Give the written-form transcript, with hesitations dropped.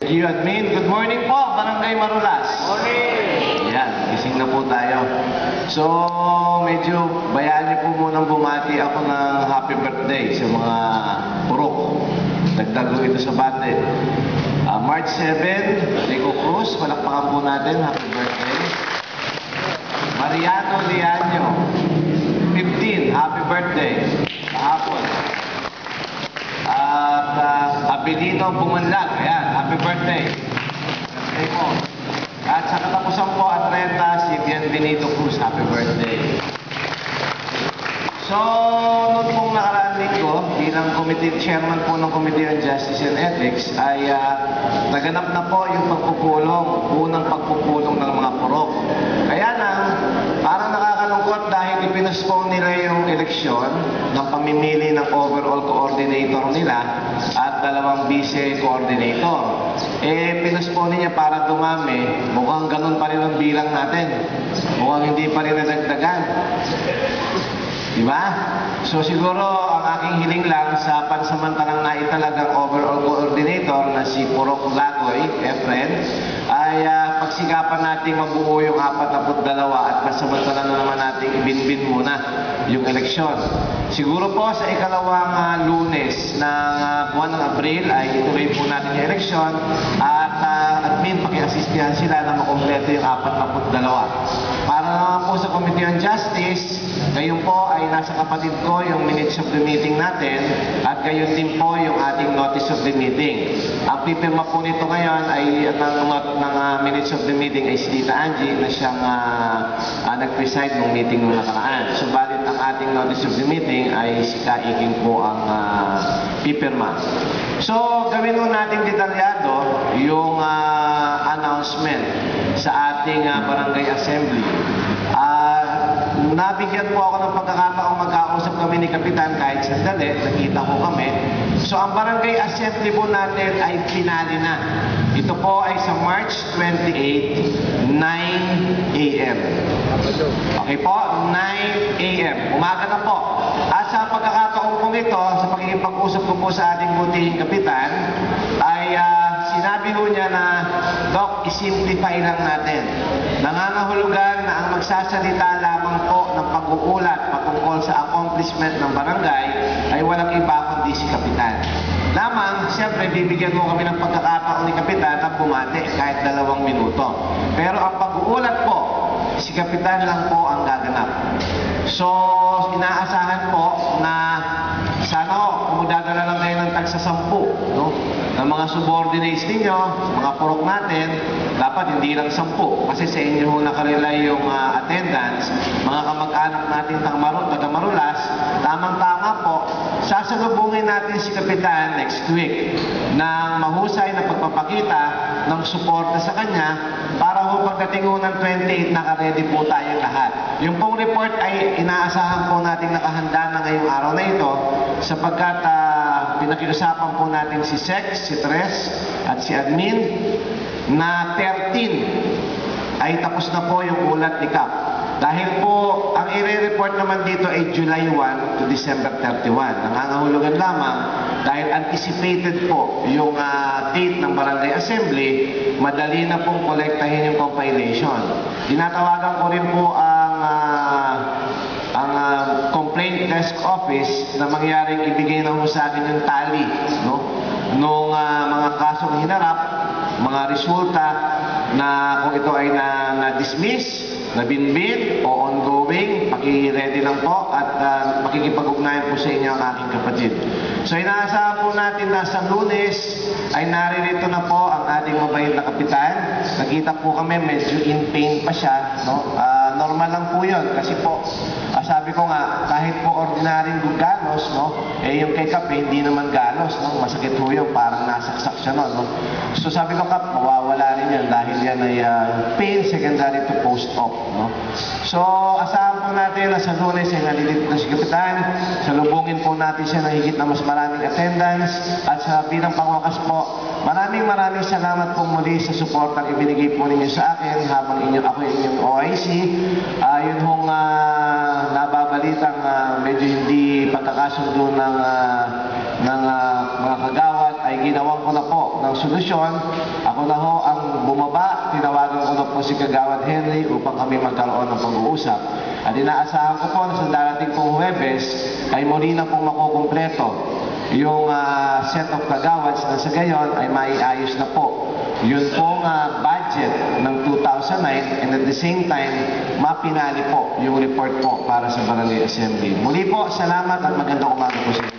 Thank you, Admin. Good morning po, Barangay Marulas. Morning! Yan, gising na po tayo. So, medyo bayani po munang bumati ako ng happy birthday sa mga purok. Dagdag ko ito sa bate. March 7, Rico Cruz, palakpakan po natin, happy birthday. Mariano Liaño, 15, happy birthday. Kahapon. At Abilino Bumanlag, ayan, happy birthday. Birthday mo. At sa katapusan po at 30, si Bienvenido Cruz, happy birthday. So, noong pong nakaraan linggo, bilang chairman po ng Committee on Justice and Ethics, ay naganap na po yung pagpupulong, unang pagpupulong ng mga purok. Kaya lang, parang nakakalungkot dahil ipinustpone nila yung eleksyon ng pamimili ng overall coordinator nila at dalawang vice coordinator. Pinaspone niya para dumami, mukhang ganun pa rin ang bilang natin. Mukhang hindi pa rin nadagdagan. Diba? So siguro ang aking hiling lang sa pansamantalang naitalagang overall coordinator na si Purok Lagoy, Efren, ay pagsikapan natin mabuo yung 42 at pansamantala na naman natin ibinbin muna yung eleksyon. Siguro po sa ikalawang Lunes ng buwan ng Abril ay ituloy po natin yung eleksyon at admin, pakiasistihan sila na makompleto yung 42. Para naman po sa Committee on Justice, ngayon po ay nasa kapatid ko yung minutes of the meeting natin at gayon din po yung ating notice of the meeting. Ang pipirma po nito ngayon ay ng minutes of the meeting ay si Tita Angie na siyang nag-preside ng meeting nung nakaraan. Subalit ang ating notice of the meeting ay si Kaiking po ang pipirma. So gawin mo natin detalyado yung announcement sa ating barangay assembly. Nabigyan po ako ng pagkakataong magkausap kami ni Kapitan kahit sandali, nakita ko kami. So ang barangay assembly po natin ay pinali na. Ito po ay sa March 28, 9 a.m. Okay po, 9 a.m. Umaga na po. At sa pagkakataong po ito, sa pagkikipag-usap ko po sa ating butihing Kapitan, ay sinabi ho niya na, Doc, isimplify lang natin. Nangangahulugan na ang magsasalita lamang po ng pag-uulat patungkol sa accomplishment ng barangay ay walang iba kundi si Kapitan. Lamang, siyempre, bibigyan mo kami ng pagkakataon ni Kapitan na bumati kahit 2 minuto. Pero ang pag-uulat po, si Kapitan lang po ang gaganap. So, inaasahan po na sana kung magdadala lang kayo ng tagsa-10, no? Ng mga subordinates ninyo, mga purok natin, dapat hindi lang 10. Kasi sa inyo ho nakarelay yung attendance, mga kamag-anak natin taga Marulas, tamang-tama po, sasalubungin natin si Kapitan next week ng mahusay na pagpapakita ng suporta sa kanya para ho pagdating ho ng 28 nakaredy po tayong lahat. Yung pong report ay inaasahan po natin nakahanda na ngayong araw na ito sapagkat pinakiusapan po natin si Sex, si Tres at si Admin na 13 ay tapos na po yung ulat ni Cap. Dahil po, ang i-report naman dito ay July 1 to December 31. Nangangahulugan lamang dahil anticipated po yung date ng Barangay Assembly, madali na pong kolektahin yung compilation. Tinatawagan ko rin po ang complaint desk office na mangyaring ibigay na ho sa akin yung tally, no? Nung mga kasong hinarap, mga resulta na kung ito ay na-dismiss, na-binbin o ongoing, paki-ready lang po at makikipag-ugnayan po sa inyo ang aking kapatid. So inaasahan po natin na sa Lunes ay naririto na po ang ating mabait na Kapitan. Nakita po kami medyo in pain pa siya, no? Normal lang po yun kasi po sabi ko nga kahit po ordinaryong galos, no? Yung kay Kap hindi naman galos, no? Masakit po yun, parang nasaksak siya, no? So sabi ko, Kap, mawawala rin yan dahil yan ay pain secondary to post-op, no? So asahan po natin na sa Lunes ay nalilito na si Kapitan, salubungin po natin siya na higit na mas maraming attendance at sa bilang pangwakas po, maraming salamat po muli sa suportang ibinigay po ninyo sa akin habang ako inyong OIC. Yun hong nababalitang medyo hindi pagkakasundo ng mga kagawad ay ay ginawan ko na po ng solusyon. Ako na ho ang bumaba, tinawagan ko na po si Kagawad Henry upang kami magkaroon ng pag-uusap. At inaasahan ko po na sa darating pong Huwebes ay muli na pong makukumpleto yung set of kagawads na sa gayon ay maiayos na po. Yun pong budget ng 2009 and at the same time, mapinali po yung report po para sa Barangay Assembly. Muli po, salamat at magandang umaga po sa inyo.